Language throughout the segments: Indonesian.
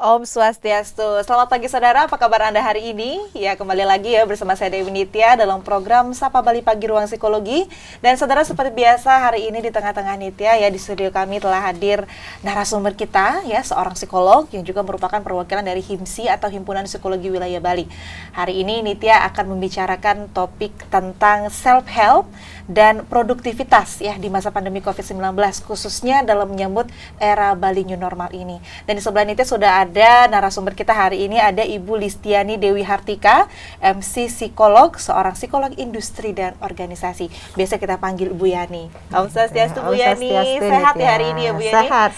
Om Swastiastu. Selamat pagi saudara, apa kabar Anda hari ini? Ya, kembali lagi ya bersama saya Dewi Nitya dalam program Sapa Bali Pagi Ruang Psikologi. Dan saudara, seperti biasa hari ini di tengah-tengah Nitya ya, di studio kami telah hadir narasumber kita ya, seorang psikolog yang juga merupakan perwakilan dari HIMSI atau Himpunan Psikologi Wilayah Bali. Hari ini Nitya akan membicarakan topik tentang self-help dan produktivitas ya di masa pandemi COVID-19, khususnya dalam menyambut era Bali New Normal ini. Dan di sebelah Nitya sudah ada narasumber kita hari ini, ada Ibu Listiani Dewi Hartika, MC psikolog, seorang psikolog industri dan organisasi. Biasa kita panggil Bu Yani. Om Swastiastu Bu Yani, sehat ya hari ini ya Bu Yani? Sehat.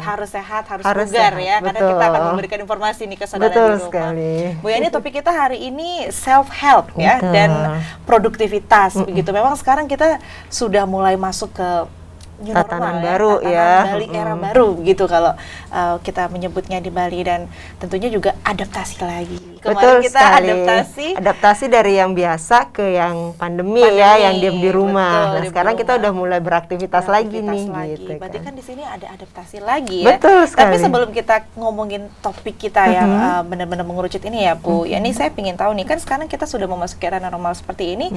Harus sehat, harus bugar sehat, ya, karena kita akan memberikan informasi nih ke saudara di rumah. Sekali. Bu Yani, topik kita hari ini self-help ya, dan produktivitas begitu. Memang sekarang kita sudah mulai masuk ke new tatanan normal, baru ya, Bali era baru gitu kalau kita menyebutnya di Bali, dan tentunya juga adaptasi lagi. Kemarin kita adaptasi dari yang biasa ke yang pandemi ya, yang diam di rumah. Nah, sekarang kita udah mulai beraktivitas lagi nih. Gitu Berarti kan di sini ada adaptasi lagi ya. Betul sekali. Tapi sebelum kita ngomongin topik kita yang benar-benar mengerucut ini ya Bu, ya ini saya ingin tahu nih, kan sekarang kita sudah memasuki era normal seperti ini.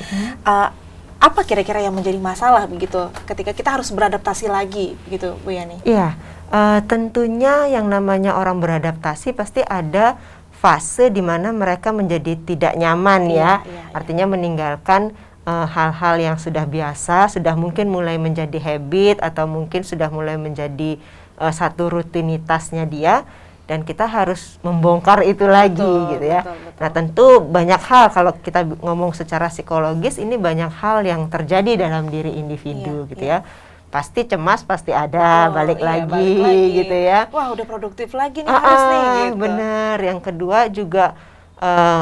Apa kira-kira yang menjadi masalah begitu ketika kita harus beradaptasi lagi gitu Bu Yani? Iya, tentunya yang namanya orang beradaptasi pasti ada fase di mana mereka menjadi tidak nyaman ya. Artinya meninggalkan hal-hal yang sudah biasa, sudah mungkin mulai menjadi habit atau mungkin sudah mulai menjadi satu rutinitasnya dia. Dan kita harus membongkar itu lagi gitu ya. Betul. Nah tentu banyak hal, kalau kita ngomong secara psikologis, ini banyak hal yang terjadi dalam diri individu gitu ya. Pasti cemas, pasti ada, balik lagi gitu ya. Wah udah produktif lagi nih harus nih gitu. Bener, yang kedua juga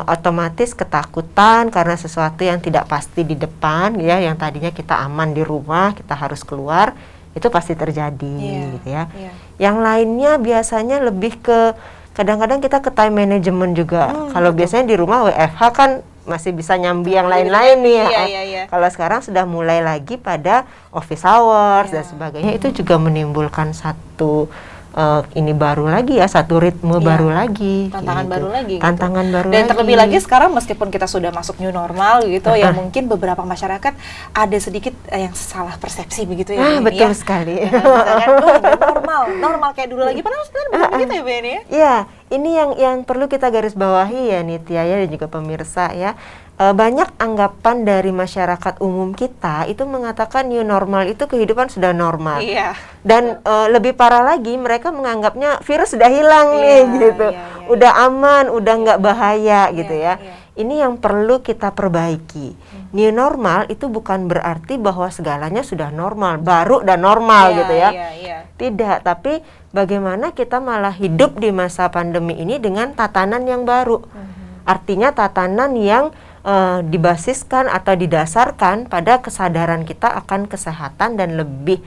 otomatis ketakutan karena sesuatu yang tidak pasti di depan ya, yang tadinya kita aman di rumah, kita harus keluar, itu pasti terjadi gitu ya. Yang lainnya biasanya lebih ke kadang-kadang kita ke time management juga. Kalau biasanya di rumah WFH kan masih bisa nyambi yang lain-lain nih ya. Kalau sekarang sudah mulai lagi pada office hours dan sebagainya, itu juga menimbulkan satu ini baru lagi ya, satu ritme baru lagi, tantangan gitu. baru lagi. Tantangan baru dan lagi. Terlebih lagi sekarang meskipun kita sudah masuk new normal gitu ya, mungkin beberapa masyarakat ada sedikit yang salah persepsi begitu ya. Betul sekali. Misalkan normal kayak dulu lagi, padahal sebenarnya bukan begitu ya Bu Yani ya. Iya, ini yang perlu kita garis bawahi ya Nitya ya, dan juga pemirsa ya. Banyak anggapan dari masyarakat umum kita itu mengatakan new normal itu kehidupan sudah normal. Dan lebih parah lagi, mereka menganggapnya virus sudah hilang nih gitu. Udah aman, udah nggak bahaya gitu ya. Ini yang perlu kita perbaiki. New normal itu bukan berarti bahwa segalanya sudah normal, baru dan normal gitu ya. Tidak, tapi bagaimana kita malah hidup di masa pandemi ini dengan tatanan yang baru. Artinya tatanan yang dibasiskan atau didasarkan pada kesadaran kita akan kesehatan dan lebih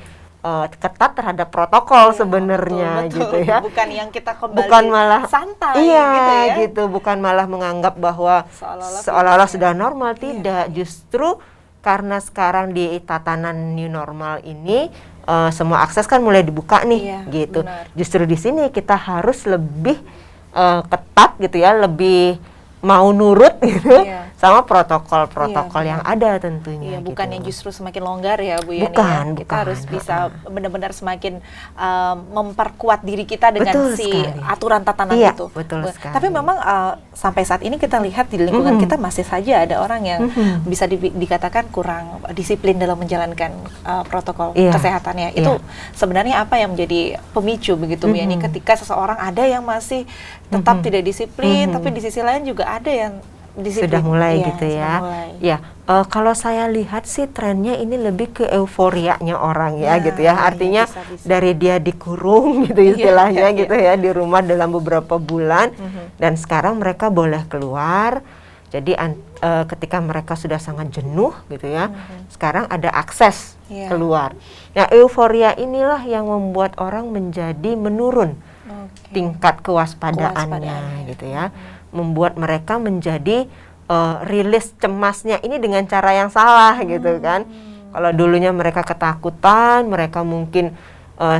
ketat terhadap protokol sebenarnya gitu ya. Bukan yang kita kembali malah santai gitu ya. Gitu, bukan malah menganggap bahwa seolah-olah sudah normal, tidak. Justru karena sekarang di tatanan new normal ini semua akses kan mulai dibuka nih gitu. Justru di sini kita harus lebih ketat gitu ya, lebih mau nurut gitu sama protokol-protokol yang ada tentunya. Bukannya justru semakin longgar ya Bu Yani. Kita harus bisa benar-benar semakin memperkuat diri kita dengan aturan tatanan itu. Betul sekali. Tapi memang sampai saat ini kita lihat di lingkungan kita masih saja ada orang yang bisa dikatakan kurang disiplin dalam menjalankan protokol kesehatannya. Itu sebenarnya apa yang menjadi pemicu begitu Bu Yani, ketika seseorang ada yang masih tetap tidak disiplin, tapi di sisi lain juga ada yang disiplin. Sudah mulai gitu ya. Kalau saya lihat sih trennya ini lebih ke euforianya orang ya gitu ya. Artinya bisa. Dari dia dikurung gitu istilahnya gitu ya, di rumah dalam beberapa bulan, dan sekarang mereka boleh keluar. Jadi ketika mereka sudah sangat jenuh gitu ya, sekarang ada akses keluar. Nah, euforia inilah yang membuat orang menjadi menurun tingkat kewaspadaannya gitu ya. Membuat mereka menjadi rilis cemasnya ini dengan cara yang salah gitu kan. Kalau dulunya mereka ketakutan, mereka mungkin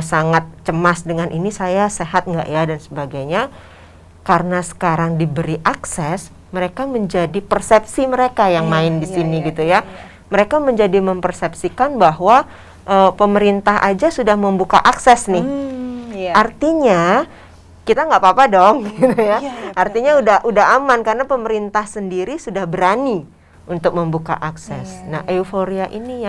sangat cemas dengan ini, saya sehat nggak ya dan sebagainya. karena sekarang diberi akses, mereka menjadi persepsi mereka yang main di sini gitu ya. Mereka menjadi mempersepsikan bahwa pemerintah aja sudah membuka akses nih. Artinya kita nggak apa-apa dong, gitu ya. Artinya udah aman karena pemerintah sendiri sudah berani untuk membuka akses. Nah, euforia ini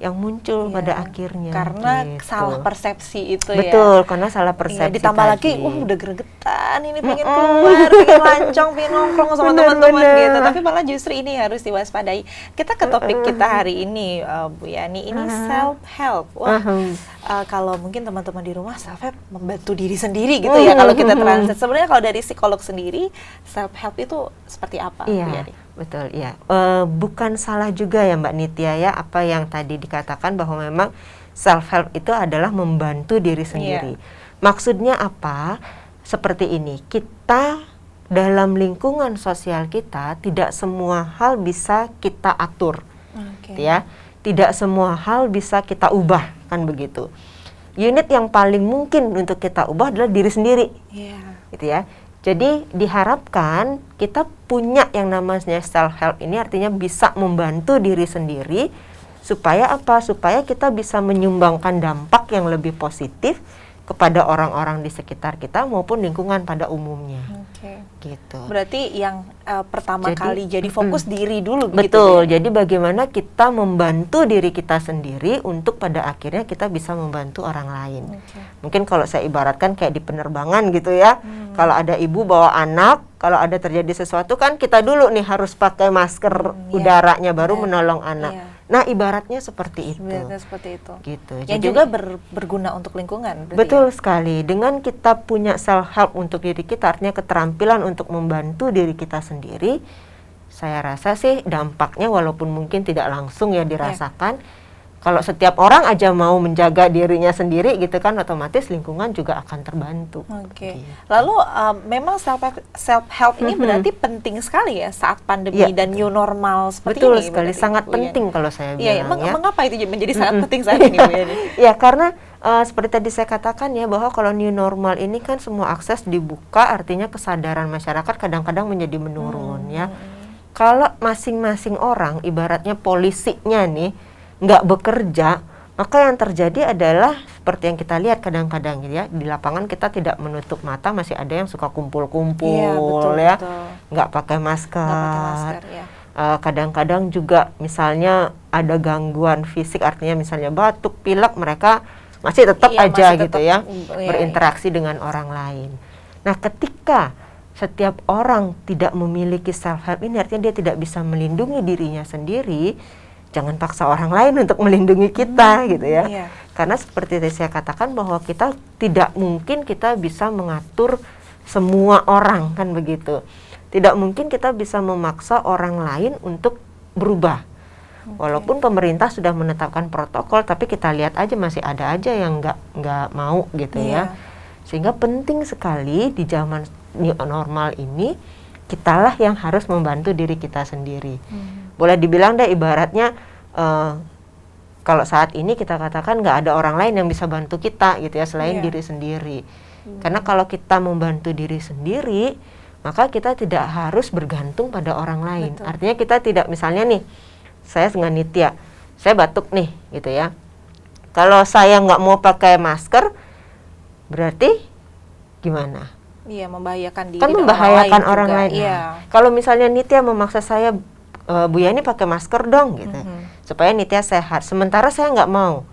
yang muncul pada akhirnya karena gitu. salah persepsi itu. Betul, karena salah persepsi ditambah tadi. lagi udah gregetan ini, pengen keluar, pengen lancong, pengen nongkrong sama teman-teman gitu, tapi malah justru ini harus diwaspadai. Kita ke topik kita hari ini, Bu Yani, ini self help. Kalau mungkin teman-teman di rumah, self help membantu diri sendiri gitu ya kalau kita translate. Sebenarnya kalau dari psikolog sendiri, self help itu seperti apa, Bu Yani? Betul, ya. Bukan salah juga ya Mbak Nitya ya, apa yang tadi dikatakan bahwa memang self-help itu adalah membantu diri sendiri. Maksudnya apa? Seperti ini, kita dalam lingkungan sosial kita, tidak semua hal bisa kita atur. Ya, tidak semua hal bisa kita ubah, kan begitu. Unit yang paling mungkin untuk kita ubah adalah diri sendiri. Gitu ya. Jadi diharapkan kita punya yang namanya self help ini, artinya bisa membantu diri sendiri supaya apa? Supaya kita bisa menyumbangkan dampak yang lebih positif kepada orang-orang di sekitar kita maupun lingkungan pada umumnya. Gitu. Berarti yang pertama kali jadi fokus diri dulu. Betul. Gitu ya? Jadi bagaimana kita membantu diri kita sendiri untuk pada akhirnya kita bisa membantu orang lain. Mungkin kalau saya ibaratkan kayak di penerbangan gitu ya. Kalau ada ibu bawa anak, kalau ada terjadi sesuatu kan kita dulu nih harus pakai masker udaranya baru menolong anak. Nah, ibaratnya seperti itu. Seperti itu. Gitu. Yang jadi, juga berguna untuk lingkungan. Betul sekali. Dengan kita punya self help untuk diri kita, artinya keterampilan untuk membantu diri kita sendiri, saya rasa sih dampaknya walaupun mungkin tidak langsung ya dirasakan. Kalau setiap orang aja mau menjaga dirinya sendiri gitu kan, otomatis lingkungan juga akan terbantu. Gitu. Lalu memang self help ini berarti penting sekali ya saat pandemi dan new normal seperti betul ini. Betul sekali, sangat penting kalau saya bilang ya. Mengapa itu menjadi sangat penting saat ini, Bu Yani? Ya karena seperti tadi saya katakan ya, bahwa kalau new normal ini kan semua akses dibuka, artinya kesadaran masyarakat kadang-kadang menjadi menurun ya. Kalau masing-masing orang, ibaratnya polisinya nih, nggak bekerja, maka yang terjadi adalah seperti yang kita lihat kadang-kadang ya, di lapangan kita tidak menutup mata, masih ada yang suka kumpul-kumpul nggak pakai masker. Kadang-kadang juga misalnya ada gangguan fisik, artinya misalnya batuk, pilek, mereka masih tetap berinteraksi dengan orang lain. Nah, ketika setiap orang tidak memiliki self help ini, artinya dia tidak bisa melindungi dirinya sendiri. Jangan paksa orang lain untuk melindungi kita gitu ya. Karena seperti tadi saya katakan bahwa kita tidak mungkin kita bisa mengatur semua orang, kan begitu. Tidak mungkin kita bisa memaksa orang lain untuk berubah. Walaupun pemerintah sudah menetapkan protokol, tapi kita lihat aja masih ada aja yang nggak mau gitu ya. Sehingga penting sekali di zaman new normal ini, kitalah yang harus membantu diri kita sendiri. Boleh dibilang deh ibaratnya kalau saat ini kita katakan nggak ada orang lain yang bisa bantu kita gitu ya selain diri sendiri. Karena kalau kita membantu diri sendiri, maka kita tidak harus bergantung pada orang lain. Artinya kita tidak, misalnya nih, saya dengan Nitya, saya batuk nih gitu ya. Kalau saya nggak mau pakai masker, berarti gimana? Iya, membahayakan diri. Kan membahayakan orang lain. Kalau misalnya Nitya memaksa saya, Bu Yani pakai masker dong gitu, supaya Nitya sehat. Sementara saya nggak mau.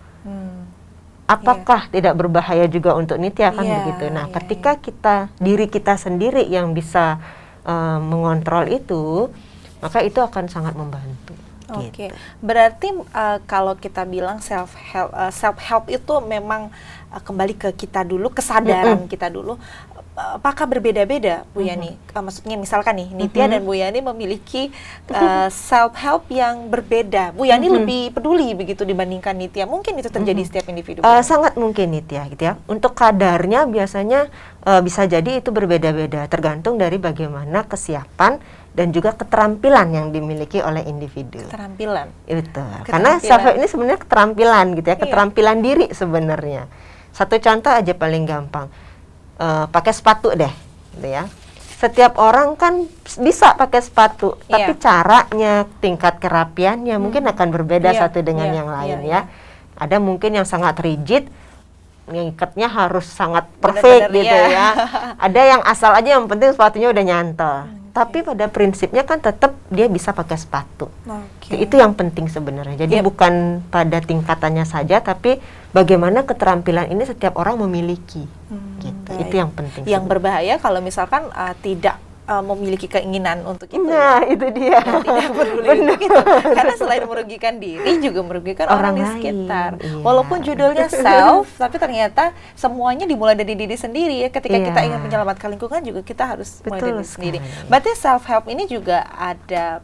Apakah tidak berbahaya juga untuk Nitya, kan begitu? Nah, ketika diri kita sendiri yang bisa mengontrol itu, maka itu akan sangat membantu. Gitu. Berarti kalau kita bilang self help itu memang kembali ke kita dulu, kesadaran kita dulu. Apakah berbeda-beda, Bu Yani? Maksudnya misalkan nih, Nitya dan Bu Yani memiliki self help yang berbeda. Bu Yani lebih peduli begitu dibandingkan Nitya. Mungkin itu terjadi setiap individu. Sangat mungkin Nitya, gitu ya. Untuk kadarnya biasanya bisa jadi itu berbeda-beda, tergantung dari bagaimana kesiapan dan juga keterampilan yang dimiliki oleh individu. Keterampilan. Itu. Karena self help ini sebenarnya keterampilan gitu ya, keterampilan diri sebenarnya. Satu contoh aja paling gampang. Pakai sepatu deh, gitu ya. setiap orang kan bisa pakai sepatu, tapi caranya, tingkat kerapiannya mungkin akan berbeda satu dengan yang lain ya. Ada mungkin yang sangat rigid, ngikatnya harus sangat perfect gitu ya. Ada yang asal aja, yang penting sepatunya udah nyantol. Tapi pada prinsipnya kan tetap dia bisa pakai sepatu. Itu yang penting sebenarnya. Jadi bukan pada tingkatannya saja, tapi bagaimana keterampilan ini setiap orang memiliki. Gitu. Itu yang penting. Yang berbahaya kalau misalkan tidak memiliki keinginan untuk itu. Nah, itu dia. Tidak peduli untuk itu. Karena selain merugikan diri, juga merugikan orang di sekitar. Walaupun judulnya self, tapi ternyata semuanya dimulai dari diri sendiri ya. Ketika kita ingin menyelamatkan lingkungan juga kita harus mulai dari diri sendiri. Berarti self help ini juga ada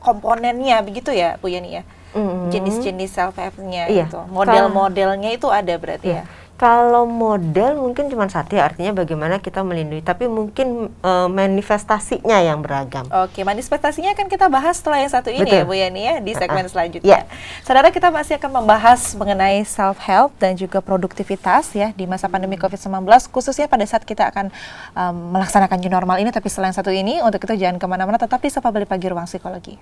komponennya begitu ya, Bu Yani ya. Jenis-jenis self help-nya gitu. Model-modelnya itu ada berarti ya. Kalau model mungkin cuma satu ya, artinya bagaimana kita melindungi, tapi mungkin manifestasinya yang beragam. Oke, manifestasinya akan kita bahas setelah yang satu ini ya Bu Yani ya, di segmen selanjutnya. Saudara, kita masih akan membahas mengenai self help dan juga produktivitas ya di masa pandemi COVID-19, khususnya pada saat kita akan melaksanakan new normal ini. Tapi setelah yang satu ini, untuk itu jangan kemana-mana, tetap di Sapa Bali Pagi Ruang Psikologi.